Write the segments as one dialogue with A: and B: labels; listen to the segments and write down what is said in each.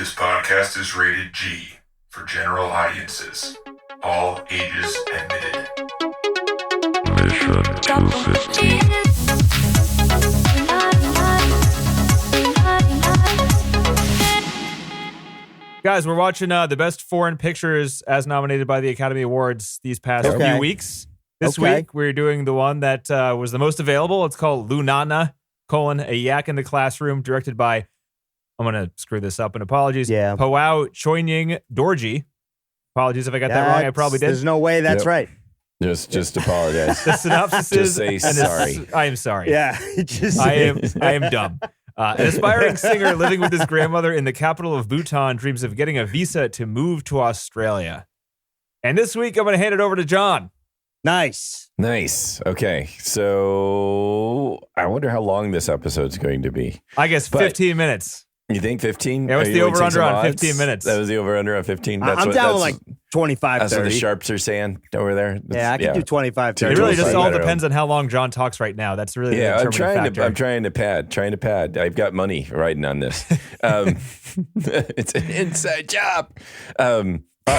A: This podcast is rated G for general audiences. All ages admitted. Mission to 15.
B: Guys, we're watching the best foreign pictures as nominated by the Academy Awards these past few weeks. This week, we're doing the one that was the most available. It's called Lunana, A Yak in the Classroom, directed by, I'm going to screw this up and apologies, Pawo Choyning Dorji. Apologies if I got that wrong. I probably did.
C: There's no way that's right.
D: Just apologize.
B: The synopsis is...
D: Just say sorry.
B: I am sorry.
C: Yeah.
B: I am dumb. An aspiring singer living with his grandmother in the capital of Bhutan dreams of getting a visa to move to Australia. And this week, I'm going to hand it over to John.
C: Nice.
D: Okay. So I wonder how long this episode's going to be.
B: I guess 15 minutes.
D: You think 15?
B: Yeah, what's the over-under on 15 minutes?
D: That was the over-under on 15?
C: I'm down with like 25,
D: That's
C: 30.
D: what the Sharps are saying over there.
C: I can do 25, 30.
B: It really just all depends on how long John talks right now. That's really the determining factor.
D: I'm trying to pad. I've got money riding on this. It's an inside job.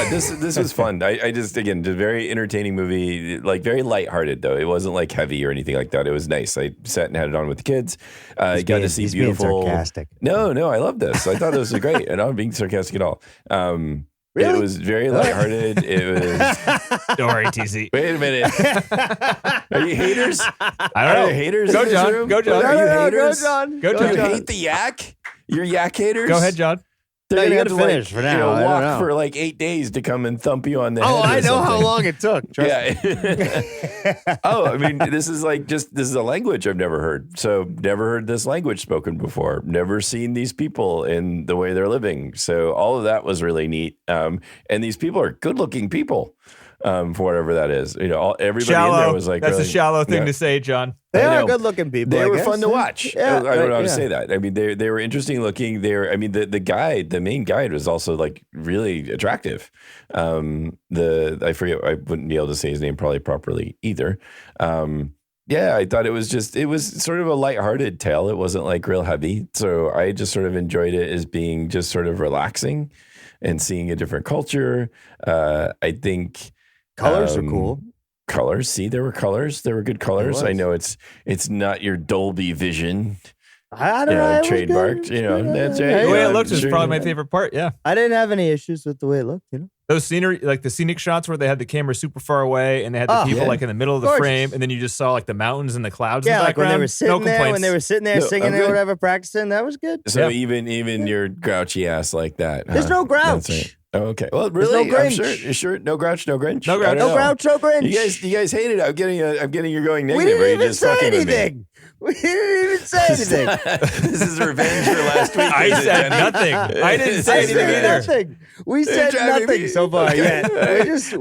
D: This was fun. I just, again, a very entertaining movie, like very lighthearted though. It wasn't like heavy or anything like that. It was nice. I sat and had it on with the kids. Got to see beautiful.
C: Being sarcastic.
D: No, I love this. I thought this was great. And I'm not being sarcastic at all.
C: Really?
D: It was very lighthearted. It was.
B: Don't worry, TC.
D: Wait a minute. Are you haters?
B: I don't know.
D: Are you haters?
B: Go,
D: in this
B: John.
D: room?
B: Go, John.
D: Are you
C: No,
D: haters?
C: Go, John.
B: Go,
D: Do you
B: John.
D: hate the yak? You're yak haters?
B: Go ahead, John.
D: They're
C: you
D: gonna
C: gotta
D: have to
C: finish for now. I don't
D: walk
C: know.
D: for like 8 days to come and thump you on the head.
C: Oh, I
D: or
C: know how
D: something.
C: long it took. Trust me.
D: Yeah. I mean, this is a language I've never heard. So never heard this language spoken before. Never seen these people in the way they're living. So all of that was really neat. And these people are good looking people. For whatever that is, everybody
B: shallow.
D: in there was like,
B: that's
D: really,
B: a shallow thing to say, John.
C: They
D: I
C: are
D: know.
C: good-looking people.
D: They
C: I
D: were
C: guess.
D: fun to watch.
C: Yeah,
D: I don't know how to
C: yeah.
D: say that. I mean, they were interesting looking. The main guide was also like really attractive. I forget, I wouldn't be able to say his name probably properly either. I thought it was sort of a lighthearted tale. It wasn't like real heavy. So I just sort of enjoyed it as being just sort of relaxing and seeing a different culture. I think
C: Colors are cool.
D: Colors. See, there were colors. There were good colors. I know it's not your Dolby Vision.
C: I don't know.
D: Trademarked. That's right.
B: The way it looked is probably my favorite part. Yeah.
C: I didn't have any issues with the way it looked.
B: Those scenery, like the scenic shots where they had the camera super far away and they had the people like in the middle of the
C: Gorgeous.
B: frame, and then you just saw like the mountains and the clouds.
C: Yeah,
B: in the
C: like when
B: background.
C: they were sitting there, singing or
D: good.
C: whatever, practicing. That was good.
D: So even your grouchy ass like that.
C: There's no grouch.
D: That's right. Oh, okay. Well, really,
C: no
D: I'm
C: Grinch.
D: sure. No grouch, no Grinch.
B: No grouch.
D: I don't know.
C: Grouch, no Grinch.
D: You guys hate it. I'm getting you're going
C: We
D: negative.
C: didn't
D: Are you
C: even
D: just
C: say
D: fucking with me?
C: anything. We didn't even say anything.
D: This is revenge for last week.
B: I
D: is it,
B: said
D: Jenny?
B: nothing. I didn't say
C: I
B: anything
C: said
B: either.
C: nothing. We said
D: driving
C: nothing
D: me-
C: so far yet.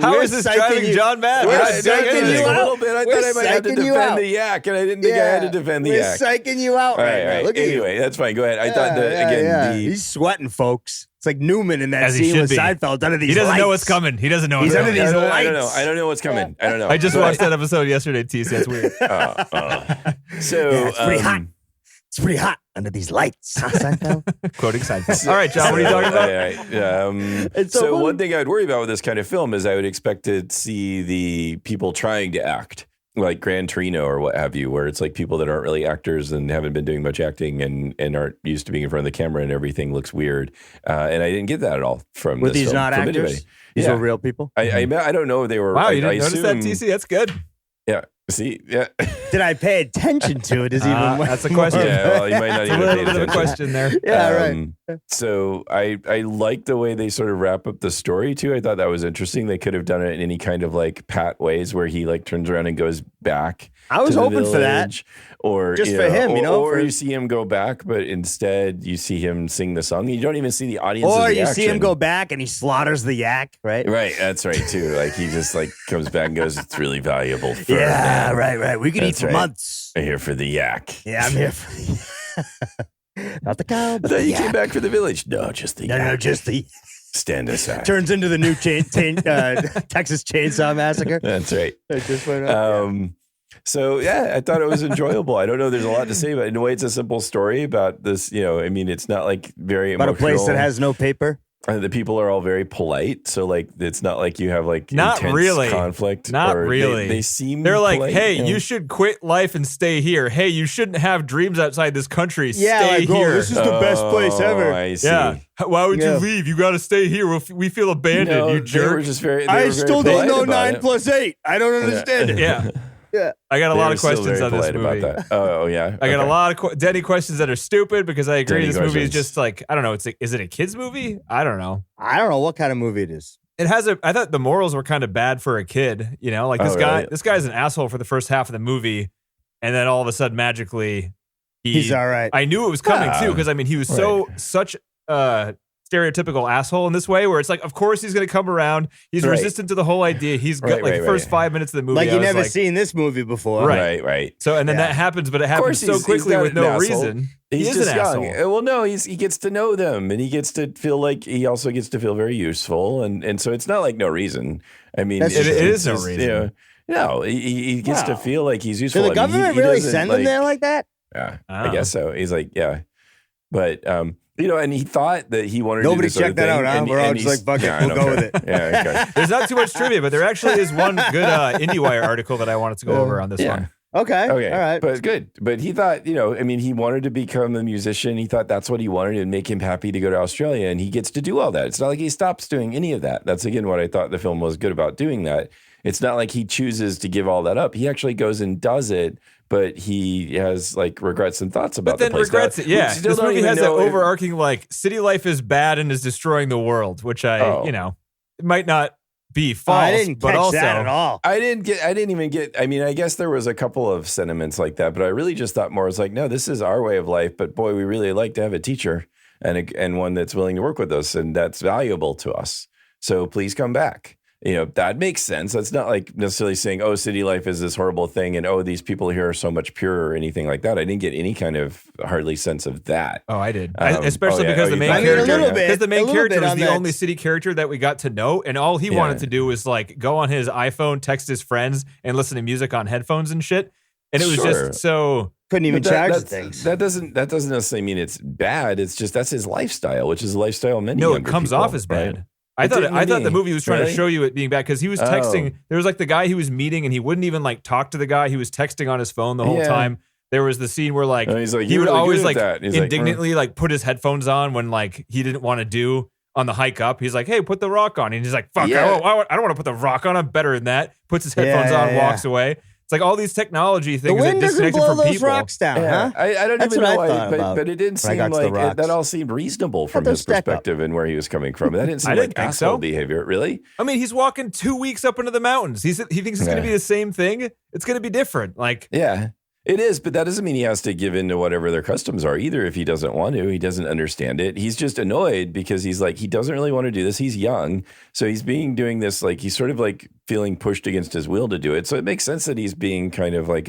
B: How
C: We're
B: is this
C: psyching
B: driving
C: you-
B: John mad?
C: We're
B: We're not
C: psyching
B: saying
C: you
B: anything.
D: a
C: out.
D: little bit. I
C: We're
D: thought I might have to
C: psyching you
D: defend
C: out.
D: the yak, and I didn't think I had to defend the
C: We're
D: yak.
C: psyching you out
D: All
C: right now.
D: right.
C: Look at you.
D: Anyway, that's fine. Go ahead. I thought
C: He's sweating, folks. It's like Newman in that
B: As he
C: scene
B: should
C: with
B: be.
C: Seinfeld under these
B: He doesn't
C: lights.
B: know what's coming. He doesn't know what's
C: He's under
B: coming.
C: these
D: I don't know.
C: lights.
D: I don't know what's coming. I don't know.
B: I just watched that episode yesterday, TC. That's weird.
D: So
C: It's pretty hot. It's pretty hot under these lights. Huh, Seinfeld?
B: Quoting Seinfeld. All right, John, what are you talking about?
D: All right.
C: It's so
D: So
C: funny.
D: one thing I would worry about with this kind of film is I would expect to see the people trying to act like Gran Torino or what have you, where it's like people that aren't really actors and haven't been doing much acting and aren't used to being in front of the camera and everything looks weird. And I didn't get that at all from
C: Were
D: this
C: these
D: film,
C: not
D: from
C: actors?
D: anybody.
C: These
D: Yeah.
C: were real people?
D: I don't know if they were.
B: Wow, you
D: I
B: didn't notice that,
D: assume-
B: TC? That's good.
D: Yeah. See? Yeah.
C: Did I pay attention to it? Is even
B: That's a question.
D: Yeah, well, you might not
B: It's a
D: even
B: little
D: pay
B: bit of a
D: attention.
B: question there.
C: Yeah, right.
D: So I like the way they sort of wrap up the story too. I thought that was interesting. They could have done it in any kind of like pat ways where he like turns around and goes back.
C: I was
D: to the
C: hoping for that.
D: village, or
C: Just for him,
D: or
C: for-
D: you see him go back, but instead you see him sing the song. You don't even see the audience.
C: Or you see him go back and he slaughters the yak, right?
D: Right, that's right too. Like he just like comes back and goes, "It's really valuable." Fur,
C: Yeah,
D: man.
C: right. We could eat
D: That's
C: for
D: right.
C: months.
D: I'm here for the yak.
C: Yeah, I'm here for not the cow,
D: I
C: but
D: thought
C: the
D: you
C: yak.
D: came back for the village. No, just the yak.
C: No, just the
D: Stand aside.
C: turns into the new Texas Chainsaw Massacre.
D: That's right.
C: It just went up.
D: So yeah, I thought it was enjoyable. I don't know. There's a lot to say, but in a way, it's a simple story about this. I mean, it's not like very emotional.
C: About a place that has no paper.
D: The people are all very polite, so like it's not like you have like
B: Not
D: intense
B: really.
D: conflict.
B: Not
D: or
B: really.
D: They seem
B: They're like,
D: polite,
B: hey, you should quit life and stay here. Hey, you shouldn't have dreams outside this country.
C: Yeah,
B: stay
C: like,
B: here.
C: this is the best place ever.
D: I see.
B: Yeah. Why would you leave? You got to stay here. We feel abandoned.
D: No,
B: you
D: they
B: jerk.
D: were just very.
C: I still don't know 9 + 8. I don't understand it.
B: Yeah.
C: Yeah.
B: I got a
D: They
B: lot
D: were
B: of
D: still
B: questions
D: very
B: on this
D: polite
B: movie.
D: about that. Oh yeah.
B: I got a
D: Okay.
B: lot of Denny questions that are stupid because I agree
D: Denny
B: this movie is
D: questions.
B: just like, I don't know. It's like, is it a kid's movie? I don't know.
C: I don't know what kind of movie it is.
B: It has I thought the morals were kind of bad for a kid, like this
D: Oh,
B: guy,
D: really?
B: this guy's an asshole for the first half of the movie. And then all of a sudden, magically,
C: He's all right.
B: I knew it was coming
D: Ah,
B: too. Cause I mean, he was such stereotypical asshole in this way where it's like, of course he's going to come around. He's
D: Right.
B: resistant to the whole idea. He's got
D: Right,
B: the first 5 minutes of the movie.
C: Like
B: I
C: you
B: was
C: never seen this movie before.
B: Right.
D: Right.
B: So, and then
C: Yeah.
B: that happens, but it
D: course
B: happens so
D: he's
B: quickly
D: not
B: with
D: an
B: no
D: asshole.
B: reason.
D: He's
B: He is
D: just
B: an
D: young.
B: asshole.
D: Well, no, he gets to know them, and he gets to feel like he also gets to feel very useful, and so it's not like no reason. I mean,
C: That's
B: It
C: true.
B: is no
D: just,
B: reason.
D: no, he gets to
C: Wow.
D: feel like he's useful.
C: Did the
D: I mean,
C: government
D: he
C: really
D: doesn't,
C: send him there like that?
D: Yeah,
B: I
D: I guess so. He's like, yeah, but and he thought that he wanted
C: Nobody
D: to do this
C: checked that
D: other
C: out,
D: thing,
C: huh? We're all
D: and
C: just
D: he's-
C: like, fuck it,
D: Yeah, I
C: we'll
D: don't
C: go
D: care.
C: with it.
D: Yeah, okay.
B: There's not too much trivia, but there actually is one good IndieWire article that I wanted to go over on this
D: Yeah.
B: one.
C: Okay.
D: Okay,
C: All right.
D: but good. But he thought, I mean, he wanted to become a musician. He thought that's what he wanted and make him happy to go to Australia, and he gets to do all that. It's not like he stops doing any of that. That's again what I thought the film was good about doing that. It's not like he chooses to give all that up. He actually goes and does it, but he has like regrets and thoughts about
B: But then
D: the place.
B: regrets
D: Now,
B: it. Yeah,
D: we still
B: this
D: don't
B: movie
D: even
B: has that
D: know if-
B: overarching like city life is bad and is destroying the world, which it might not be false,
C: I didn't
B: but
C: catch
B: also
C: that at all.
D: I didn't even get, I mean, I guess there was a couple of sentiments like that, but I really just thought more, it's like, no, this is our way of life, but boy, we really like to have a teacher and one that's willing to work with us, and that's valuable to us. So please come back. That makes sense. That's not like necessarily saying, oh, city life is this horrible thing, and oh, these people here are so much purer or anything like that. I didn't get any kind of hardly sense of that.
B: Oh, I did.
D: Um,
B: Especially
D: oh, yeah.
B: because
D: Oh,
B: the
D: you
B: main
D: thought- I mean, a
B: character,
C: little bit.
B: because the
C: A
B: main
C: little
B: character
C: bit
B: is
C: on
B: the
C: that.
B: only city character that we got to know, and all he
D: Yeah.
B: wanted to do was like go on his iPhone, text his friends, and listen to music on headphones and shit. And it was
D: Sure.
B: just so.
C: Couldn't even
D: But
C: charge the
D: that's-
C: things.
D: That doesn't necessarily mean it's bad. It's just that's his lifestyle, which is a lifestyle of many.
B: No, it
D: younger
B: comes
D: people,
B: off as
D: right?
B: bad. I
D: It
B: thought
D: didn't
B: I thought
D: me.
B: the movie was trying
D: Really?
B: to show you it being bad because he was texting. There was like the guy he was meeting, and he wouldn't even like talk to the guy. He was texting on his phone the whole
D: Yeah.
B: time. There was the scene where like
D: And he's like,
B: he
D: "You're
B: would
D: really
B: always
D: good
B: like
D: at that." He's like,
B: indignantly like put his headphones on when like he didn't want to do on the hike up. He's like, "Hey, put the rock on," and he's like, "Fuck,
D: Yeah.
B: I don't want to put the rock on. I'm better than that." Puts his headphones
C: Yeah,
B: on,
C: yeah.
B: walks away. It's like all these technology
C: The
B: things that
C: wind doesn't
B: disconnect you
C: blow
B: from
C: those
B: people.
C: rocks down,
D: Yeah,
C: huh?
D: I don't
C: That's
D: even
C: what
D: know
C: I
D: why,
C: thought
D: but
C: about
D: it didn't
C: when I
D: seem
C: got to the
D: like
C: rocks.
D: that all seemed reasonable from
C: those
D: his
C: stack up.
D: perspective and where he was coming from. That didn't seem
B: I
D: like
B: didn't think
D: asshole
B: so.
D: behavior, really.
B: I mean, he's walking 2 weeks up into the mountains. He thinks it's going to
D: Yeah.
B: be the same thing. It's going to be different. Like,
D: Yeah, it is, but that doesn't mean he has to give in to whatever their customs are either. If he doesn't want to, he doesn't understand it. He's just annoyed because he's like, he doesn't really want to do this. He's young. So he's doing this, like, he's sort of like feeling pushed against his will to do it. So it makes sense that he's being kind of like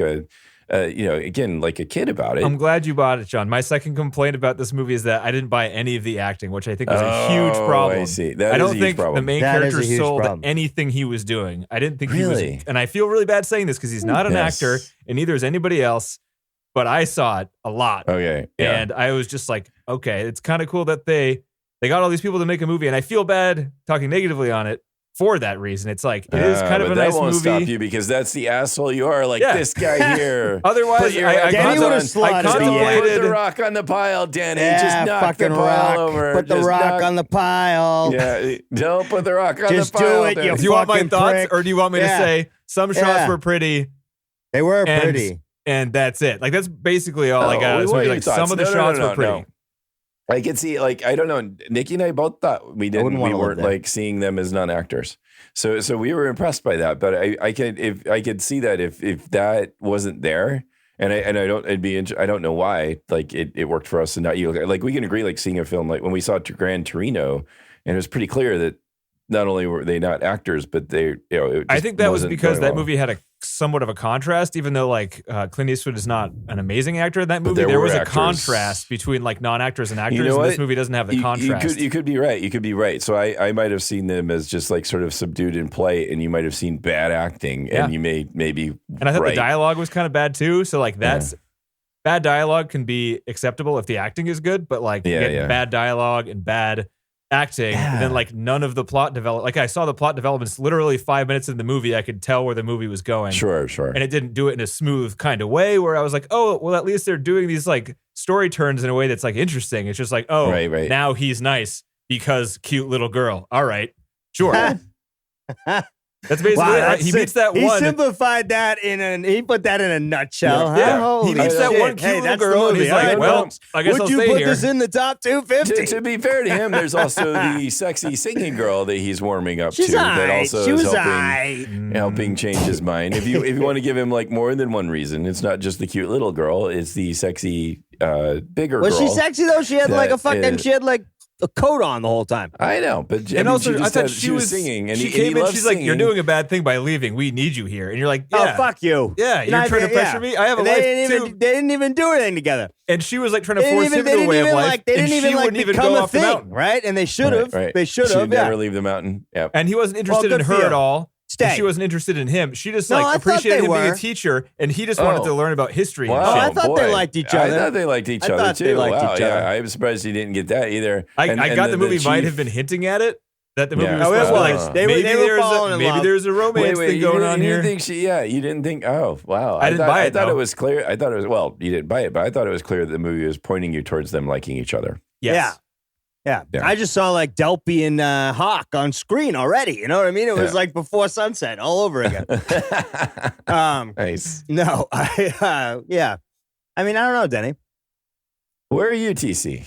D: again, like a kid about it.
B: I'm glad you bought it, John. My second complaint about this movie is that I didn't buy any of the acting, which I think was a huge problem.
D: I see. That
B: I
D: is
B: don't
D: a huge
B: think
D: problem.
B: the main
C: That is
B: character
C: a huge
B: sold
C: problem.
B: anything he was doing. I didn't think he
D: Really?
B: was, and I feel really bad saying this because he's not an
D: Yes.
B: actor, and neither is anybody else. But I saw it a lot,
D: Okay. Yeah.
B: and I was just like, okay, it's kind of cool that they got all these people to make a movie, and I feel bad talking negatively on it for that reason. It's like it is kind of
D: but
B: a nice
D: that won't
B: movie.
D: stop you because that's the asshole you are. Like
B: Yeah.
D: this guy here.
B: Otherwise,
D: Put your
B: I
C: Danny would've
D: headphones on.
C: slaughtered
D: Don't
C: me, yeah.
D: put
B: contemplated.
D: the rock on the pile, Danny.
C: Yeah,
D: Just knock the
C: fucking
D: pile
C: rock.
D: over.
C: Put the
D: Just
C: rock
D: knock-
C: on the pile.
D: Yeah, don't put the rock on
C: Just
D: the
C: do
D: pile.
C: it,
D: Danny.
C: you
B: Do you want my
C: fucking
B: thoughts,
C: prick.
B: or do you want me to
C: Yeah.
B: say some shots
C: Yeah.
B: were pretty?
C: They were
B: And-
C: pretty.
B: And that's it. Like that's basically all I
D: No,
B: got.
D: we
B: It's
D: want
B: maybe,
D: your
B: like
D: thoughts.
B: some of the
D: No, no,
B: shots
D: no,
B: were pretty.
D: no. I could see, like, I don't know. Nikki and I both thought we
C: wouldn't
D: we
C: wanna live
D: weren't
C: there.
D: like seeing them as non-actors. So we were impressed by that. But I could see that if that wasn't there, and I don't, I don't know why. Like it worked for us and not you. Like we can agree, like seeing a film like when we saw Gran Torino, and it was pretty clear that not only were they not actors, but they,
B: I think that was because that movie had a somewhat of a contrast, even though like Clint Eastwood is not an amazing actor in that movie. There was a contrast between like non-actors and actors. And this movie doesn't have the contrast.
D: You could be right. You could be right. So I might have seen them as just like sort of subdued in play, and you might have seen bad acting, and you maybe.
B: And I thought the dialogue was kind of bad too. So like that's bad dialogue can be acceptable if the acting is good, but like getting bad dialogue and bad acting, and then like none of the plot develop. Like I saw the plot developments literally 5 minutes in the movie. I could tell where the movie was going.
D: Sure.
B: And it didn't do it in a smooth kind of way where I was like, oh, well, at least they're doing these like story turns in a way that's like interesting. It's just like, oh, now he's nice because cute little girl. All right, sure. That's basically it. He meets that one.
C: He simplified that he put that in a nutshell.
B: Yeah. Huh? He meets that one cute little girl, and he's like, well, I guess I'll stay here.
C: Would you put this in the top 250?
D: To be fair to him, there's also the sexy singing girl that he's warming up to.
C: That
D: also is helping change his mind. If you want to give him like more than one reason, it's not just the cute little girl. It's the sexy bigger girl.
C: Was she sexy though? She had like a fucking. She had like a coat on the whole time.
D: I know, but
B: and also I thought she was
D: singing, and
B: she
D: came
B: in.
D: She's
B: singing. Like, "You're doing a bad thing by leaving. We need you here." And you're like,
C: "Oh, fuck you!
B: Yeah, you're trying to pressure me. I have a life too."
C: They didn't even do anything together.
B: And she was like trying to force him into a way of life.
C: They didn't even like become a thing, right? And they should have. They should have.
D: Never leave the mountain. Yeah.
B: And he wasn't interested in her at all. She wasn't interested in him. She just like appreciated him being a teacher, and he just wanted to learn about history.
D: Wow,
C: I thought they liked each other.
D: I thought they liked each other too. Wow, yeah, I'm surprised he didn't get that either.
B: I got the movie might have been hinting at it. That the movie was supposed to like maybe there's a romance thing going on here.
D: You didn't think. Oh, wow.
B: I didn't buy it.
D: I thought it was clear. I thought it was you didn't buy it, but I thought it was clear that the movie was pointing you towards them liking each other.
B: Yes.
C: Yeah. I just saw like Delpy and Hawk on screen already. You know what I mean? It was like before sunset all over again.
D: Nice.
C: No, I mean, I don't know, Denny.
D: Where are you, TC?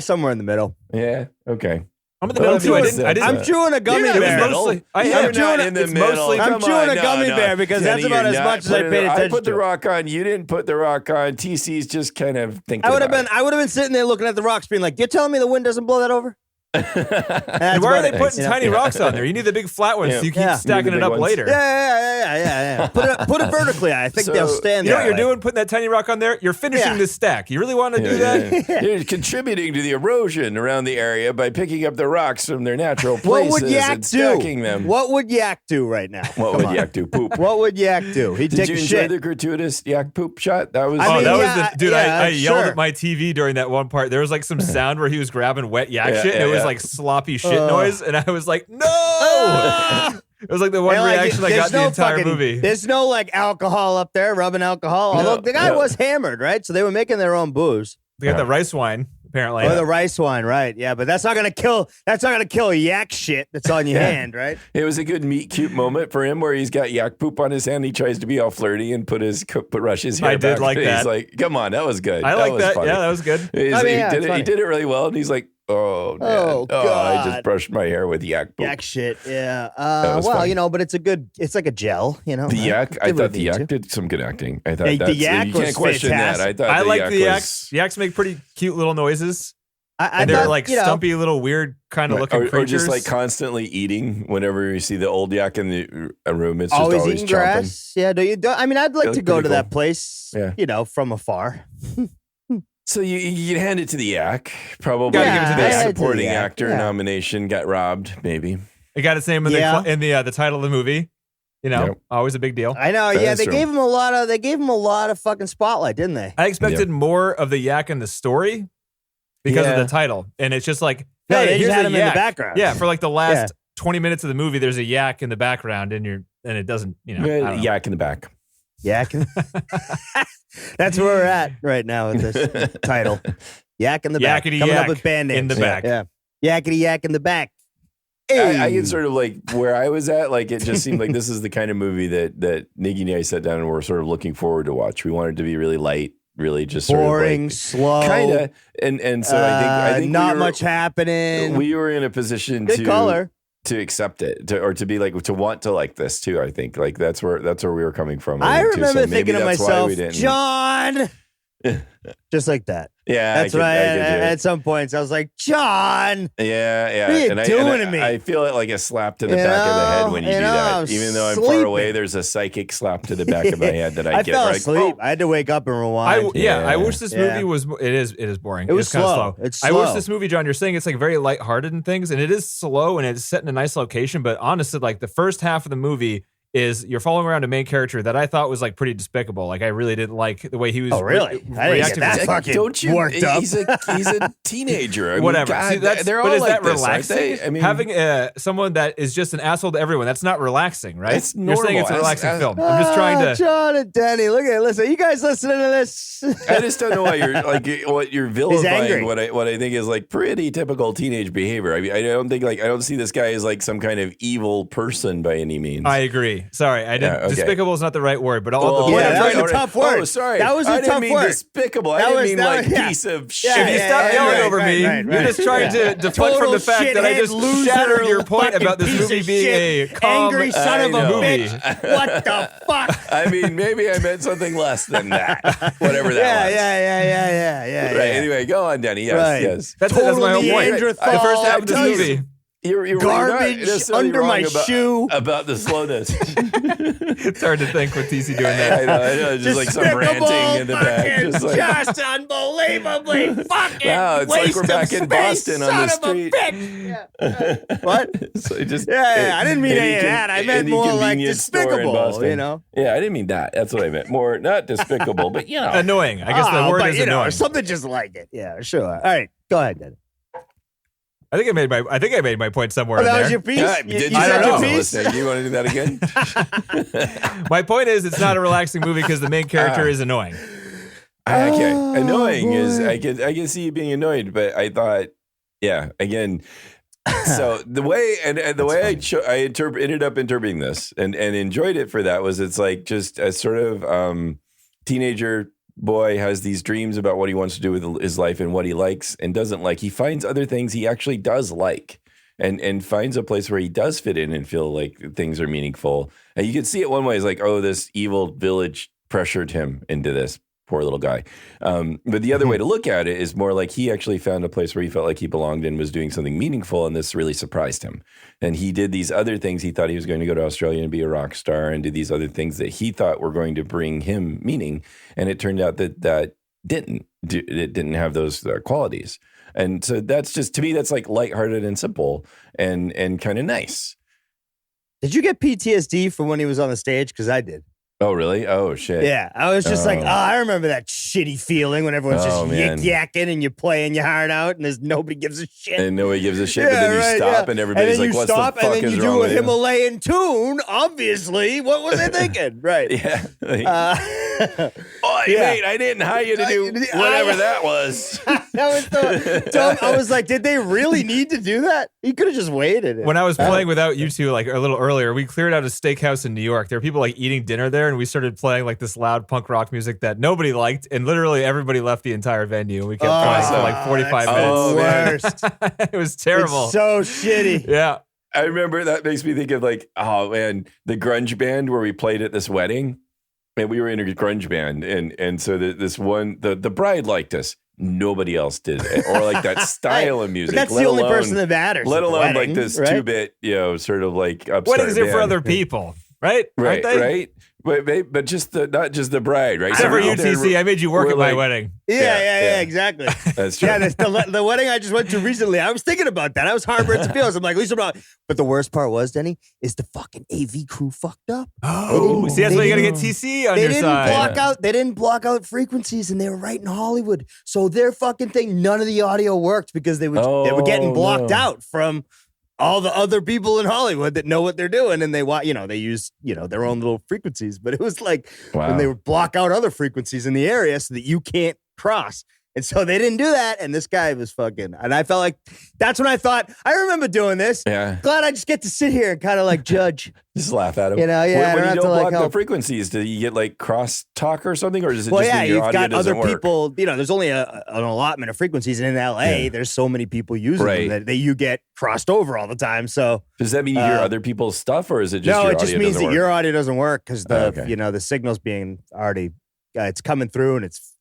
C: Somewhere in the middle.
D: Yeah. Okay.
B: I'm in the middle too.
C: I'm chewing a gummy bear.
D: I'm chewing
C: a gummy bear because that's about as much as I paid attention to.
D: I put the rock on. You didn't put the rock on. TC's just kind of thinking.
C: I would have been sitting there looking at the rocks, being like, "You're telling me the wind doesn't blow that over?"
B: And why are they putting tiny rocks on there? You need the big flat ones so you keep stacking it up later.
C: Yeah. Put it vertically. I think they'll stand there.
B: You know what you're doing? Putting that tiny rock on there? You're finishing this stack. You really want to do that?
D: You're contributing to the erosion around the area by picking up the rocks from their natural places and stacking them.
C: What would Yak do right now?
D: What would Yak do? Poop.
C: What would Yak do? He'd take a shit.
D: Did you enjoy the gratuitous Yak poop shot? That was.
B: I yelled at my TV during that one part. There was like some sound where he was grabbing wet Yak shit, and it was like sloppy shit noise, and I was like, no! It was like the one reaction I got in the entire movie.
C: There's no like alcohol up there, rubbing alcohol. Although the guy was hammered, right? So they were making their own booze.
B: They got the rice wine, apparently.
C: Oh, the rice wine, right? Yeah, but that's not gonna kill yak shit that's on your hand, right?
D: It was a good meet cute moment for him where he's got yak poop on his hand. He tries to be all flirty and brush his hair back.
B: I did like that.
D: He's like, "Come on, that was good.
B: I like that. Yeah, that was good.
D: He did it really well, and he's like, "Oh, man.
C: God.
D: I just brushed my hair with yak poop."
C: Yak shit, yeah. Well, but it's like a gel, you know.
D: The yak, I thought the yak did some good acting. I thought the yak
C: you can't question
D: fantastic.
C: That.
B: I like the yaks. The yaks make pretty cute little noises. And they're like stumpy little weird kind of looking creatures.
D: Or just like constantly eating whenever you see the old yak in the room. It's just always
C: eating grass. Yeah, I mean, I'd like to go to that place, from afar.
D: So you hand it to the yak. Probably give it to the supporting actor nomination. Got robbed, maybe.
B: It got its name in the title of the movie. Always a big deal.
C: I know. They gave him a lot of fucking spotlight, didn't they?
B: I expected more of the yak in the story because of the title, and it's just like,
C: hey, here's him in the background.
B: Yeah, for like the last 20 minutes of the movie, there's a yak in the background, and it doesn't,
D: yak in the back.
C: Yak. That's where we're at right now with this title. Yak in the back.
B: Yakety
C: Coming
B: yak
C: up with band names.
B: In the back.
C: Yeah. Yakety yak in the back.
D: Hey. I get sort of like where I was at. Like, it just seemed like this is the kind of movie that Niggy and I sat down and were sort of looking forward to watch. We wanted to be really light, really just
C: boring,
D: sort of like,
C: slow,
D: kind of. And so I think
C: not much happening.
D: We were in a position to accept it, to be like, to want to like this too. I think like that's where we were coming from.
C: I remember thinking to myself, John, Just like that.
D: Yeah,
C: that's what at some points I was like, John.
D: Yeah.
C: What are you doing to me?
D: I feel it like a slap to the back of the head when you do that. Even though I'm far away, there's a psychic slap to the back of my head that I get.
C: I fell asleep. I had to wake up and rewind.
B: I wish this movie was. It is boring.
C: It was
B: kind of
C: slow.
B: slow.
C: It's slow.
B: I wish this movie, John. You're saying it's like very lighthearted and things, and it is slow and it's set in a nice location. But honestly, like the first half of the movie is you're following around a main character that I thought was like pretty despicable. Like I really didn't like the way he was.
C: Oh, really? I didn't get that fucking worked up.
D: He's a teenager. I mean,
B: whatever.
D: God,
B: See,
D: they're all
B: but is
D: like
B: that
D: this,
B: relaxing?
D: aren't they? I mean,
B: having someone that is just an asshole to everyone, that's not relaxing, right?
D: It's normal.
B: You're saying it's a relaxing film. I'm just trying to.
C: John and Danny, listen. You guys listening to this?
D: I just don't know why you're like what you're vilifying. What I think is like pretty typical teenage behavior. I mean, I don't see this guy as like some kind of evil person by any means.
B: I agree. Sorry, I didn't.
D: Okay.
B: Despicable is not the right word, but
C: that was a tough word.
D: Oh, sorry.
C: That was a
D: I
C: tough
D: didn't mean
C: word.
D: Despicable. I didn't mean piece of shit.
B: If you stop yelling over me, you're just trying to deflect from the fact that I just shattered your point about this movie being a calm,
C: angry son of a
B: movie.
C: bitch. What the fuck?
D: I mean, maybe I meant something less than that. Whatever that was.
C: Yeah.
D: Right. Anyway, go on, Danny. Yes.
B: That's my whole point.
C: The
B: first half of this movie.
D: You're
C: garbage under my shoe
D: about the slowness.
B: It's hard to think with TC doing that.
D: I know. Just like some ranting in the back.
C: Just unbelievably fucking
D: wow, it's like we're back in Boston on the street.
C: What?
D: So
C: I didn't mean any of that. I meant more like despicable, you know?
D: Yeah, I didn't mean that. That's what I meant. More, not despicable, but you know.
B: Annoying. I guess the word is annoying.
C: Something just like it. Yeah, sure. All right, go ahead, then.
B: I think I made my point somewhere in
C: that
B: there.
C: Was your piece?
D: Yeah,
C: you
D: said
C: your piece?
D: Do you want to do that again?
B: My point is, it's not a relaxing movie because the main character is annoying.
D: Okay, annoying is I can see you being annoyed, but I thought, again. So the way I ended up interpreting this and enjoyed it for that was it's like just a sort of teenager boy has these dreams about what he wants to do with his life and what he likes and doesn't like. He finds other things he actually does like and finds a place where he does fit in and feel like things are meaningful. And you can see it one way is like, oh, this evil village pressured him into this. Poor little guy. But the other way to look at it is more like he actually found a place where he felt like he belonged and was doing something meaningful, and this really surprised him. And he did these other things. He thought he was going to go to Australia and be a rock star and do these other things that he thought were going to bring him meaning. And it turned out that it didn't have those qualities. And so that's just, to me, that's like lighthearted and simple and kind of nice.
C: Did you get PTSD from when he was on the stage? Because I did.
D: Oh, really? Oh, shit.
C: Yeah. I was just I remember that shitty feeling when everyone's just yik-yakking and you're playing your heart out and there's nobody gives a shit.
D: And nobody gives a shit, but then you stop and everybody's like, what's the fuck is wrong with you?
C: And then you do a Himalayan tune, obviously. What was I thinking? Right.
D: Yeah. Mate, I didn't hire you to do whatever that was.
C: That was the dumb. I was like, did they really need to do that? He could have just waited.
B: When I was playing without you two, like a little earlier, we cleared out a steakhouse in New York. There were people like eating dinner there, and we started playing like this loud punk rock music that nobody liked, and literally everybody left the entire venue. And we kept playing for like 45 minutes.
C: Worst.
B: It was terrible.
C: It's so shitty.
B: Yeah.
D: I remember that makes me think of like, oh man, the grunge band where we played at this wedding. And we were in a grunge band, and so this one, the bride liked us. Nobody else did, or like that style of music.
C: But that's the only person that matters.
D: Let alone
C: wedding,
D: like this
C: right?
D: 2-bit, sort of like upstart
B: Weddings are for
D: band.
B: other people, right?
D: Right,
B: Aren't they?
D: right. But just not just the bride, right?
B: Except for you, TC. I made you work at my wedding.
C: Yeah, exactly.
D: That's true.
C: Yeah, the wedding I just went to recently, I was thinking about that. I was harboring some feelings. I'm like, at least I'm not. But the worst part was, Denny, is the fucking AV crew fucked up.
B: Oh, see, that's why you got to get TC on your side.
C: They didn't block out frequencies, and they were right in Hollywood. So their fucking thing, none of the audio worked because they were getting blocked out from all the other people in Hollywood that know what they're doing, and they use their own little frequencies. But it was like when they would block out other frequencies in the area so that you can't cross. And so they didn't do that, and this guy was fucking. And I felt like that's when I thought, I remember doing this.
D: Yeah.
C: Glad I just get to sit here and kind of like judge.
D: Just laugh at him.
C: When you don't
D: block the frequencies, do you get like cross talk or something, or is it just that your audio doesn't work?
C: You've got other people. There's only an allotment of frequencies, and in LA, there's so many people using them that you get crossed over all the time. So
D: does that mean you hear other people's stuff, or is it just
C: it just means that your audio doesn't work because the signal's being already it's coming through and it's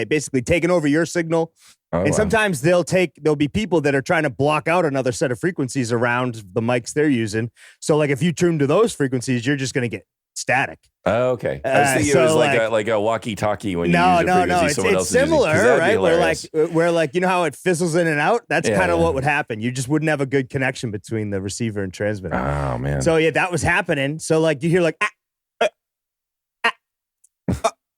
C: basically taking over your signal. And sometimes there'll be people that are trying to block out another set of frequencies around the mics they're using. So like if you tune to those frequencies, you're just going to get static.
D: Oh, okay. I was thinking it was like a walkie-talkie when you use a frequency.
C: It's similar, right? Where like you know how it fizzles in and out. That's kind of what would happen. You just wouldn't have a good connection between the receiver and transmitter.
D: Oh man.
C: So yeah, that was happening. So like you hear like,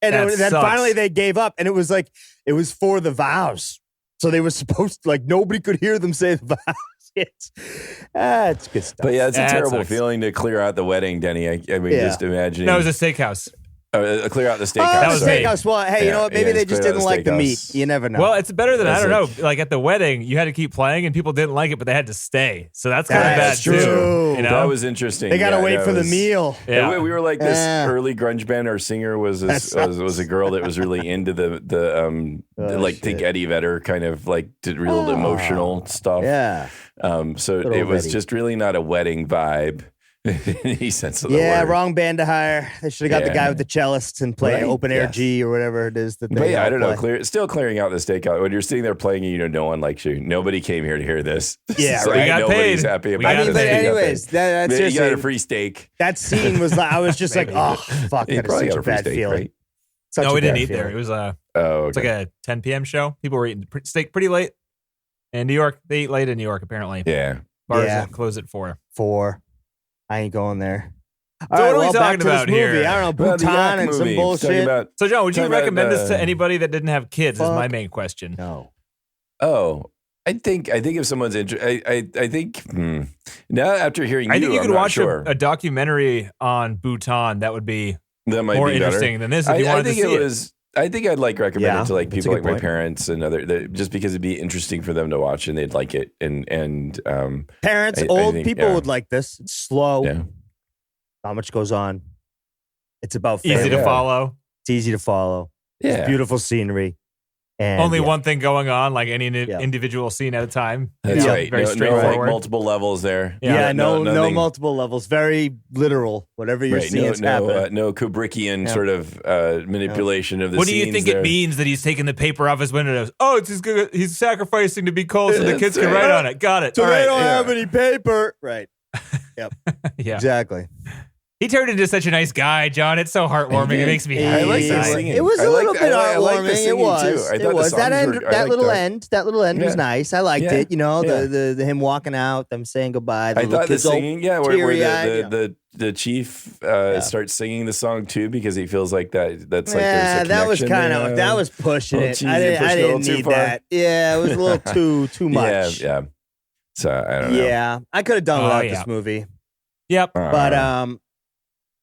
C: and then finally they gave up, and it was for the vows. So they were supposed to, like, nobody could hear them say the vows. It's good stuff.
D: But yeah, it's a terrible feeling to clear out the wedding, Denny. I mean, just imagining.
B: No, it was a steakhouse.
D: Clear out the steakhouse.
C: That was steakhouse. Well, hey, you know what? Maybe they just didn't like the meat. You never know.
B: Well, it's better than, I don't know, like at the wedding, you had to keep playing and people didn't like it, but they had to stay. So that's kind of bad
C: true.
B: too. You know?
D: That was interesting.
C: They got to wait for the meal.
D: Yeah. We were like this early grunge band. Our singer was a girl that was really into think Eddie Vedder kind of like did real emotional stuff.
C: Yeah.
D: So it was just really not a wedding vibe. In any sense of the word.
C: Wrong band to hire. They should have got the guy with the cellists and play open air G or whatever it is that they.
D: But I don't know. Still clearing out the stakeout when you're sitting there playing and you know no one likes you. Nobody came here to hear this.
C: Yeah,
B: right. We got
D: Nobody's
B: paid.
D: happy about this.
C: But anyways, that's just
D: you got a free steak.
C: That scene was like I was just like, oh fuck, that is such a bad feeling.
B: Right? No, we didn't eat there. It was it's like a 10 p.m. show. People were eating steak pretty late. In New York, they eat late in New York apparently.
D: Yeah,
B: bars close at 4.
C: I ain't going there.
B: So what are we talking about here?
C: I don't know, Bhutan and some bullshit.
B: So, John, would you recommend this to anybody that didn't have kids? Is my main question.
C: No.
D: Oh, I think if someone's interested, I think now after hearing
B: I think you
D: I'm
B: could watch
D: sure.
B: a documentary on Bhutan that would be more
D: be
B: interesting than this if you wanted to see it.
D: I think I'd like recommend it to like people like my parents and just because it'd be interesting for them to watch and they'd like it and
C: parents, old people would like this. It's slow.
D: Yeah.
C: Not much goes on. It's about family.
B: Easy to follow.
C: It's easy to follow.
D: Yeah.
C: It's beautiful scenery. And
B: only one thing going on, like any individual scene at a time.
D: That's right.
B: Very straightforward.
D: No, like multiple levels there.
C: Yeah, no multiple levels. Very literal. Whatever you're seeing is happening.
D: No Kubrickian sort of manipulation of the
B: What do
D: scenes
B: you think
D: there.
B: It means that he's taking the paper off his window? Oh, he's sacrificing to be cold so the kids can write on it. Got it.
C: So they don't have any paper. Right. Yep.
B: Yeah.
C: Exactly.
B: He turned into such a nice guy, John. It's so heartwarming. It makes me happy.
D: I like that singing.
C: It was a little bit heartwarming.
D: It was.
C: It was. That little end was nice. I liked it. You know, the him walking out, them saying goodbye.
D: I thought the singing, where the chief starts singing the song too because he feels like that's like there's a connection.
C: That was pushing it. I didn't need that. Yeah, it was a little too much.
D: Yeah. So I don't know.
C: Yeah, I could have done without this movie.
B: Yep.
C: But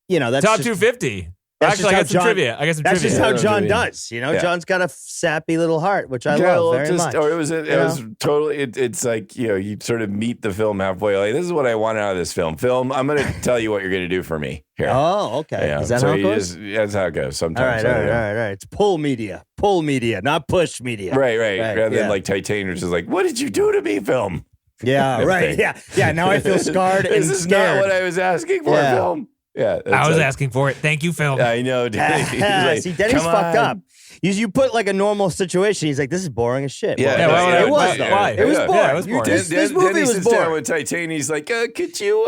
C: you know, that's
B: top
C: just,
B: 250. Actually, I got some trivia.
C: That's just how John does. You know, John's got a sappy little heart, which I love very much.
D: Or it was totally. It's like you sort of meet the film halfway. Like this is what I want out of this film. I'm going to tell you what you're going to do for me here.
C: Oh, okay.
D: Yeah.
C: Is that how it goes?
D: That's how it goes. Sometimes.
C: All right. It's pull media, not push media.
D: Right. Rather than like Titanic, which is like, what did you do to me, film?
C: Yeah. Right. Yeah. Now I feel scarred.
D: This is not what I was asking for, film. Yeah,
B: I was asking for it. Thank you, Phil.
D: I know, dude. Like,
C: see, Denny's fucked up. You put like a normal situation. He's like, this is boring as shit.
B: It was though. Why?
C: It was boring. This movie was boring.
D: Down with Titanic. He's like, could you?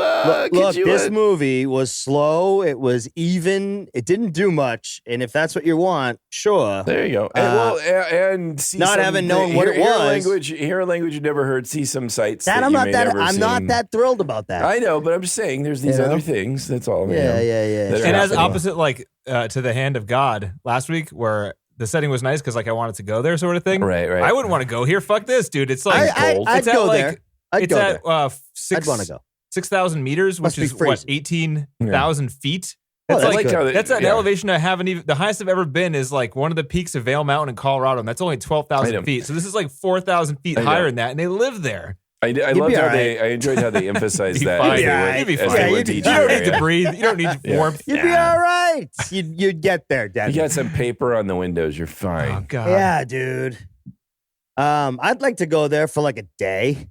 C: This movie was slow. It was even. It didn't do much. And if that's what you want, sure.
D: There you go. And see
C: not having known what it was.
D: Hear a language you never heard. See some sights that
C: I'm
D: not
C: that thrilled about that.
D: I know, but I'm just saying, there's these other things. That's all.
C: Yeah.
B: And as opposite, like to the hand of God last week, where the setting was nice because like I wanted to go there, sort of thing.
D: Right.
B: I wouldn't want to go here. Fuck this, dude. It's like
C: I'd go there. I'd want to go
B: 6,000 meters, which is what 18,000 feet. That's that's an elevation I haven't even. The highest I've ever been is like one of the peaks of Vail Mountain in Colorado, and that's only 12,000 feet. So this is like 4,000 feet higher than that, and they live there.
D: I loved how I enjoyed how they emphasized that.
B: You'd be fine. You don't need to breathe. You don't need warmth.
C: You'd be all right. You'd get there, Dad.
D: You got some paper on the windows. You're fine.
B: Oh, God.
C: Yeah, dude. I'd like to go there for like a day.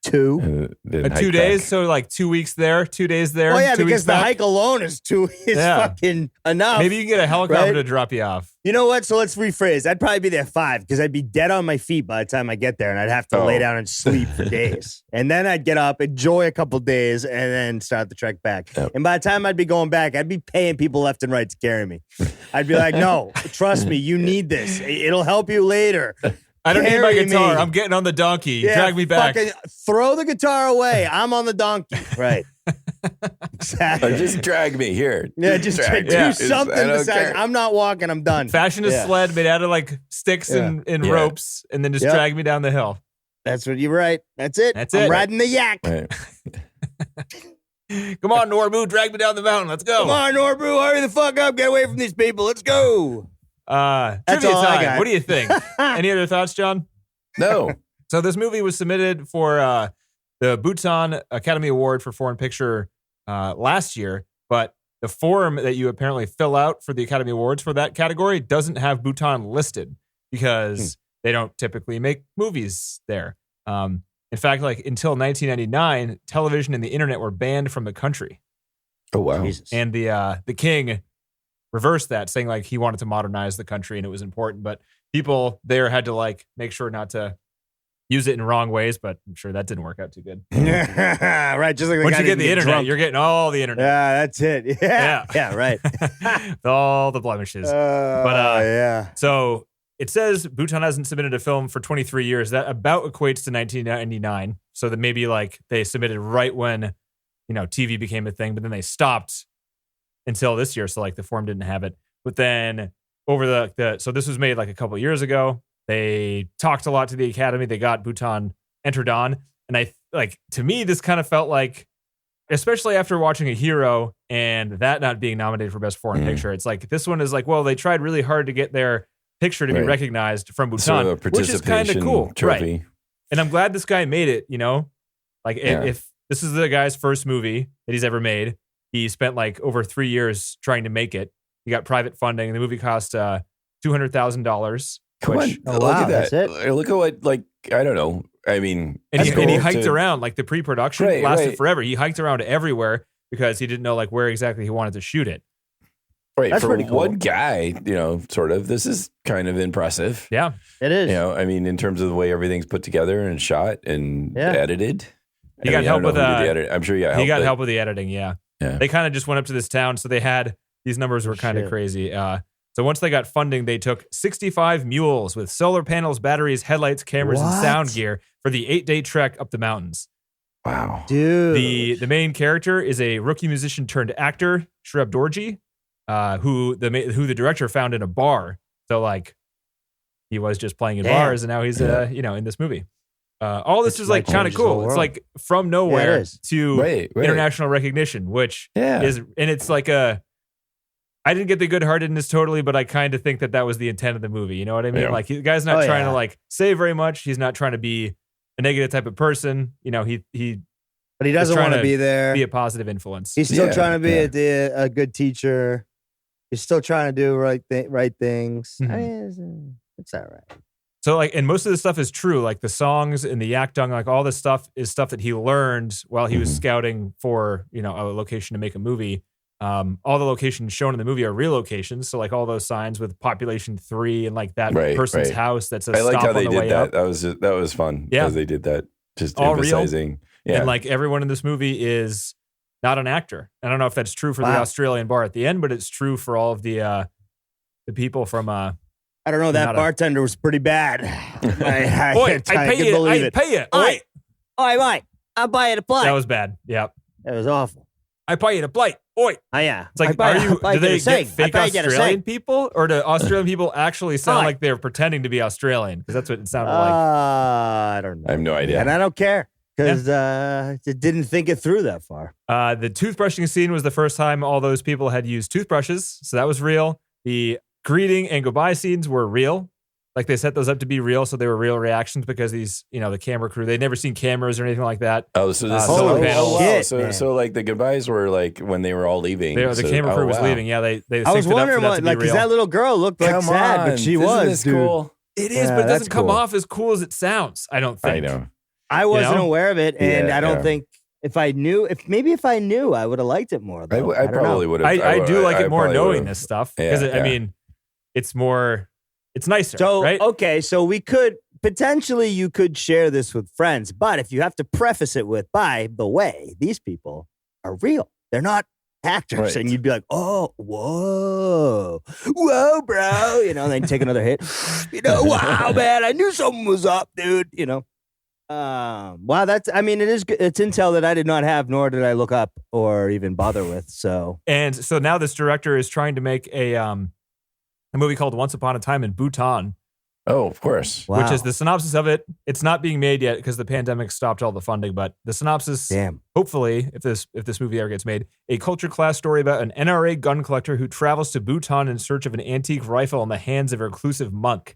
C: 2.
B: 2 days, so like 2 weeks there, 2 days there.
C: Oh yeah,
B: 2
C: because
B: weeks
C: the
B: back.
C: hike alone is fucking enough.
B: Maybe you can get a helicopter
C: right?
B: to drop you off.
C: You know what? So let's rephrase. I'd probably be there 5 because I'd be dead on my feet by the time I get there, and I'd have to lay down and sleep for days. And then I'd get up, enjoy a couple days, and then start the trek back. Yep. And by the time I'd be going back, I'd be paying people left and right to carry me. I'd be like, no, trust me, you need this. It'll help you later.
B: I don't need my guitar. I'm getting on the donkey. Yeah, drag me back.
C: Throw the guitar away. I'm on the donkey. Right. Exactly.
D: Or just drag me here.
C: Yeah, just do something besides. I'm not walking. I'm done.
B: Fashion a sled made out of like sticks and ropes, and then just drag me down the hill.
C: That's what you're right. That's it. I'm riding the yak.
D: Right.
B: Come on, Norbu, drag me down the mountain. Let's go.
C: Come on, Norbu, hurry the fuck up. Get away from these people. Let's go.
B: Trivia time. What do you think? Any other thoughts, John?
D: No.
B: So this movie was submitted for the Bhutan Academy Award for Foreign Picture last year, but the form that you apparently fill out for the Academy Awards for that category doesn't have Bhutan listed because they don't typically make movies there. In fact, like until 1999, television and the internet were banned from the country.
D: Oh wow!
C: Jesus.
B: And the king reversed that, saying like he wanted to modernize the country and it was important, but people there had to like make sure not to use it in wrong ways, but I'm sure that didn't work out too good.
C: Right, just like
B: once you get the internet, you're getting all the internet.
C: Yeah, that's it. Yeah, right.
B: With all the blemishes. So it says Bhutan hasn't submitted a film for 23 years. That about equates to 1999. So that maybe like they submitted right when, TV became a thing, but then they stopped until this year. So like the form didn't have it. But then over so this was made like a couple years ago. They talked a lot to the Academy. They got Bhutan entered on. And to me, this kind of felt like, especially after watching A Hero and that not being nominated for Best Foreign Picture, it's like, this one is like, well, they tried really hard to get their picture to be recognized from Bhutan,
D: sort of
B: which is kind of cool.
D: Trophy.
B: Right. And I'm glad this guy made it, if this is the guy's first movie that he's ever made, he spent like over 3 years trying to make it. He got private funding. And the movie cost $200,000.
D: Come on, look at that.
C: That's it.
D: Look at what, I don't know. I mean,
B: and he hiked around, like the pre-production lasted forever. He hiked around everywhere because he didn't know like where exactly he wanted to shoot it.
D: Right.
C: That's
D: for
C: pretty cool.
D: one guy, sort of, this is kind of impressive.
B: Yeah,
C: it is.
D: I mean, in terms of the way everything's put together and shot and edited.
B: He got help with
D: I'm sure he got help.
B: He got help with the editing. Yeah. They kind of just went up to this town. So they had, these numbers were kind of crazy. So once they got funding, they took 65 mules with solar panels, batteries, headlights, cameras, and sound gear for the 8-day trek up the mountains.
D: Wow.
C: Dude.
B: The main character is a rookie musician turned actor, Shreb Dorji, who the director found in a bar. So like he was just playing in bars and now he's in this movie. All this is like kind of cool. It's like from nowhere to international recognition, which is, and it's like I didn't get the good-heartedness totally, but I kind of think that was the intent of the movie. You know what I mean? Yeah. Like, the guy's not trying to like say very much. He's not trying to be a negative type of person. But he
C: doesn't want to be there.
B: Be a positive influence.
C: He's still trying to be a good teacher. He's still trying to do right things.
B: Mm-hmm.
C: I mean, it's all right.
B: So like, and most of the stuff is true. Like the songs and the yak dung, like all this stuff is stuff that he learned while he was scouting for a location to make a movie. All the locations shown in the movie are real locations. So like all those signs with population 3 and like that person's house that says stop on the way up. I liked how they did
D: that. That was fun. Yeah. Because they did that. Just all emphasizing.
B: Real. Yeah. And like everyone in this movie is not an actor. I don't know if that's true for the Australian bar at the end, but it's true for all of the people from
C: I don't know. That bartender was pretty bad. I
B: pay you.
C: Oi, mate. I'll buy you the plate.
B: That was bad. Yep.
C: That was awful.
B: I pay you the plate. Oi.
C: Oh, yeah.
B: It's like, do they get fake Australian people? Or do Australian people actually sound like they're pretending to be Australian? Because that's what it sounded like.
C: I don't know.
D: I have no idea.
C: And I don't care. Because it didn't think it through that far.
B: The toothbrushing scene was the first time all those people had used toothbrushes. So that was real. The greeting and goodbye scenes were real. Like they set those up to be real, so they were real reactions because these, the camera crew, they'd never seen cameras or anything like that.
D: Oh, so this solar panels. Wow. So like the goodbyes were like when they were all leaving.
B: The camera crew was leaving. Yeah, they. I was wondering what,
C: like, because that little girl looked like sad, but she was
D: cool.
B: It is, but it doesn't come off as cool as it sounds. I don't think.
D: I know.
C: I wasn't aware of it, and
D: Yeah,
C: I don't
D: yeah.
C: think if I knew, I would have liked it more. Though.
D: I probably would have.
B: I do like it more
D: probably
B: knowing
D: would've.
B: this stuff
D: Yeah,
B: because
D: yeah.
B: I mean, it's nicer.
C: So
B: right?
C: okay, so we could potentially you could share this with friends, but if you have to preface it with, by the way, these people are real. They're not actors,
D: Right.
C: and you'd be like, oh, whoa, bro, and then take another hit. Wow, man, I knew something was up, dude. Wow, that's. I mean, it's intel that I did not have, nor did I look up or even bother with. So
B: And so now this director is trying to make a movie called Once Upon a Time in Bhutan,
D: Oh, of course.
C: wow.
B: which is the synopsis of it. It's not being made yet because the pandemic stopped all the funding, but the synopsis,
C: Damn.
B: hopefully, if this movie ever gets made, a culture class story about an NRA gun collector who travels to Bhutan in search of an antique rifle in the hands of a reclusive monk.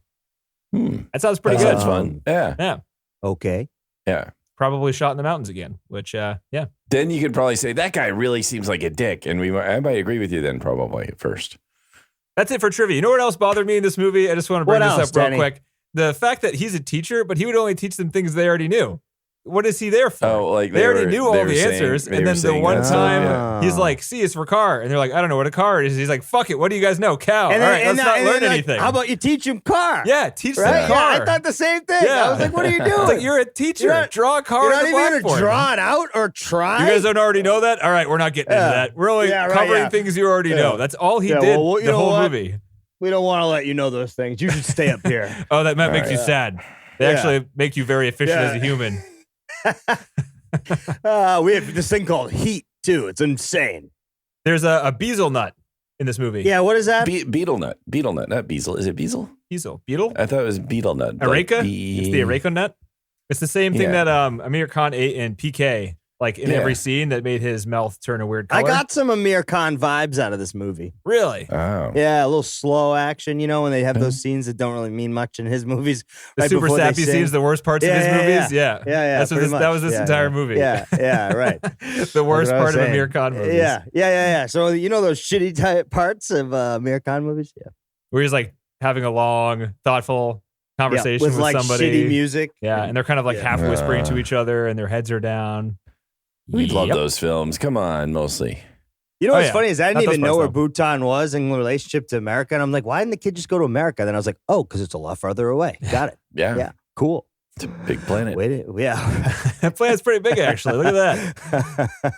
B: That sounds pretty
D: That
B: good.
D: sounds fun. Yeah.
B: Yeah.
C: Okay.
D: Yeah.
B: Probably shot in the mountains again, which, yeah.
D: Then you could probably say that guy really seems like a dick, and I might agree with you then probably at first.
B: That's it for trivia. You know what else bothered me in this movie? I just want to bring
C: What
B: this
C: else,
B: up real
C: Danny?
B: quick. The fact that he's a teacher, but he would only teach them things they already knew. What is he there for?
D: Oh, like
B: they already knew all the answers. And then the one time
C: that.
B: he's like, C is for car. And they're like, I don't know what a car is. He's like, fuck it. What do you guys know? Cow.
C: And
B: all
C: then-
B: right,
C: and
B: let's
C: then-
B: not
C: and
B: learn
C: then, like,
B: anything.
C: How about you teach him car?
B: Yeah, teach
C: Right?
B: them car.
C: Yeah, I thought the same thing.
B: Yeah.
C: I was like, what are you doing?
B: It's like, you're a teacher.
C: You're not-
B: Draw a car
C: You're
B: on
C: not
B: the
C: even going
B: blackboard.
C: to draw it out or try?
B: You guys don't already know that? All right, we're not getting into
C: Yeah.
B: that. We're only
C: Yeah, right,
B: covering
C: yeah.
B: things you already
C: Yeah.
B: know. That's all he
C: Yeah,
B: did
C: well, you
B: the
C: know
B: whole
C: what?
B: movie.
C: We don't want to let you know those things. You should stay up here.
B: Oh, that might make
D: All
B: you
D: right.
B: sad. They
C: Yeah.
B: actually make you very efficient
C: Yeah.
B: as a human.
C: We have this thing called heat, too. It's insane.
B: There's a bezel nut in this movie.
C: Yeah, what is that?
D: Beetle nut, not bezel. Is it bezel?
B: Bezel. Beetle?
D: I thought it was beetle nut.
B: Areca? It's the Areca nut. It's the same thing
D: Yeah.
B: that Amir Khan ate in PK, like in
D: Yeah.
B: every scene that made his mouth turn a weird color.
C: I got some Amir Khan vibes out of this movie.
B: Really?
D: Oh.
C: Yeah, a little slow action, when they have those scenes that don't really mean much in his movies.
B: The
C: right
B: super
C: before they
B: sappy
C: sing.
B: scenes, the worst parts of his movies? Yeah.
C: Yeah,
B: That's what
C: pretty
B: that was
C: much.
B: this
C: Yeah,
B: entire
C: yeah.
B: movie.
C: Yeah, right.
B: The worst
C: That's what I
B: part
C: was
B: of
C: saying.
B: Amir Khan movies.
C: Yeah. So those shitty type parts of Amir Khan movies? Yeah.
B: Where he's like having a long, thoughtful conversation
C: with
B: with
C: like
B: somebody.
C: shitty music.
B: Yeah, and they're kind of like half whispering to each other and their heads are down.
D: We love
B: Yep.
D: those films. Come on, mostly.
C: You know
B: Oh,
C: what's
B: yeah.
C: funny is I
B: Not
C: didn't
B: those
C: even know
B: parts,
C: where
B: though.
C: Bhutan was in relationship to America. And I'm like, why didn't the kid just go to America? Then I was like, oh, because it's a lot farther away. Got it.
D: Yeah.
C: Yeah. Cool.
D: It's a big planet.
C: Yeah.
B: That planet's pretty big, actually. Look at that.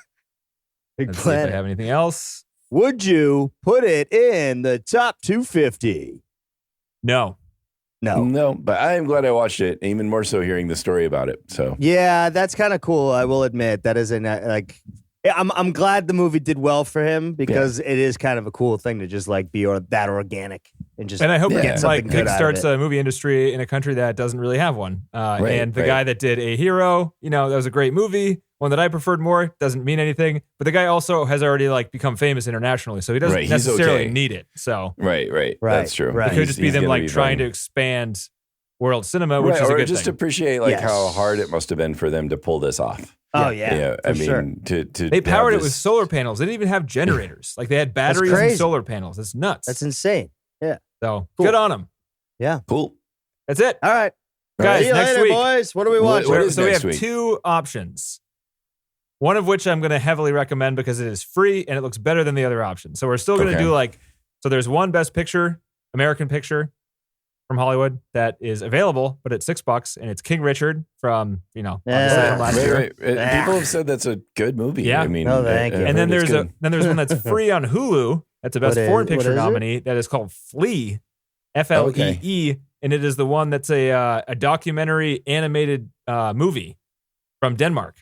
C: Big
B: Let's see if
C: planet.
B: I have anything else.
C: Would you put it in the top 250?
B: No.
C: No.
D: No, but I am glad I watched it. Even more so hearing the story about it. So
C: Yeah, that's kind of cool. I will admit that isn't like. Yeah, I'm glad the movie did well for him because it is kind of a cool thing to just like be that organic and just.
B: And I hope
D: Yeah.
B: it
C: Get
B: like
C: something good out of
B: kickstarts
C: it.
B: a movie industry in a country that doesn't really have one. And the
D: right.
B: guy that did A Hero, that was a great movie. One that I preferred more, doesn't mean anything. But the guy also has already like become famous internationally, so he doesn't
D: Right, he's
B: necessarily
D: okay.
B: need it. So
D: right.
C: Right,
D: That's true.
C: right.
B: it could just be
D: He's
B: them
D: gonna
B: like
D: be
B: trying
D: fine.
B: to expand world cinema, which
D: Right,
B: is a
D: or
B: good
D: just
B: thing.
D: appreciate like
C: Yes.
D: how hard it must have been for them to pull this off.
C: Oh yeah,
D: I
C: for
D: mean,
C: sure.
D: to
B: They powered it
D: have
B: with
D: this-
B: solar panels. They didn't even have generators. Like they had batteries and
C: crazy.
B: solar panels. It's nuts.
C: That's insane.
B: So
C: Cool.
B: good on them.
D: Cool.
B: That's it.
C: All right,
B: Guys,
C: see you
B: next
C: later,
B: week.
C: boys. What do we watch?
D: What is
B: So we
D: next
B: have
D: week?
B: two options. One of which I'm going to heavily recommend because it is free and it looks better than the other option. So we're still going to
D: Okay.
B: do so there's one Best Picture, American Picture from Hollywood that is available, but it's $6 and it's King Richard from, obviously
C: Yeah.
B: from last year.
D: Right. People have said that's a good movie.
B: Yeah.
D: I mean,
C: No, thank you.
B: And then
D: I've heard
B: there's
D: it's
B: there's one that's free on Hulu. That's a Best
C: What
B: Foreign
C: is
B: Picture
C: it?
B: nominee that is called Flea, Flee, and it is the one that's a documentary animated movie from Denmark.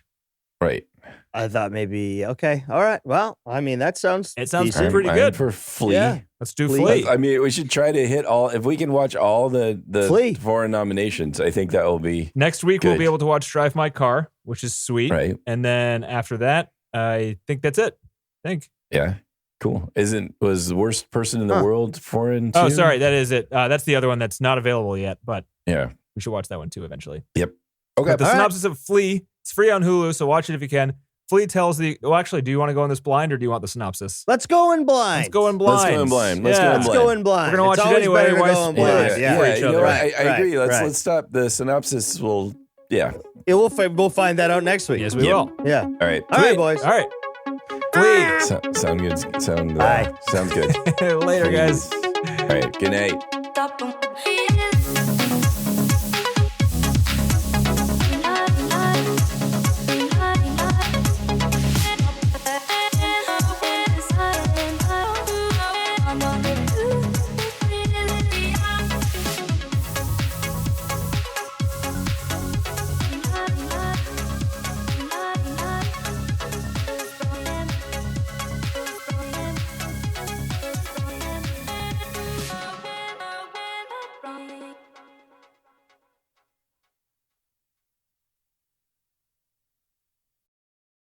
D: good. Right.
C: I thought maybe okay. All right. Well, I mean that sounds.
B: It sounds
C: decent.
B: pretty
D: I'm
B: good.
D: for Flea.
C: Yeah.
B: Let's do
C: Flea.
B: Flea.
D: I mean, we should try to hit all. If we can watch all the
C: Flea.
D: foreign nominations, I think that will be
B: Next week we'll
D: Good.
B: be able to watch Drive My Car, which is sweet.
D: right.
B: And then after that, I think that's it. I think.
D: Yeah. Cool. Was the worst person in the
C: Huh.
D: world foreign?
B: Oh,
D: too?
B: sorry, that is it. That's the other one that's not available yet, but
D: Yeah.
B: we should watch that one too eventually.
D: Okay.
B: But the
C: all right.
B: synopsis of Flea, it's free on Hulu, so watch it if you can. Flea tells well, actually, do you want to go in this blind or do you want the synopsis?
C: Let's go in blind.
B: Let's go in blind.
D: Let's go in blind. Let's go
B: Yeah.
D: in
C: Let's
D: blind.
C: go in blind.
B: We're gonna watch
C: It's
B: it
C: always
B: anyway.
C: better to
B: Why
C: go in
B: spoil
C: blind.
B: it
C: Yeah.
B: for
D: Yeah,
B: each
D: you know
B: other.
D: what?
C: Right,
D: I agree.
C: right.
D: Let's stop. The synopsis will. Yeah.
C: We'll find that out next week.
B: Yes, we will.
C: Yeah.
D: All right.
C: All right, boys.
B: All right.
D: Sound good. Sounds good.
B: Later, guys.
D: All right. Good night.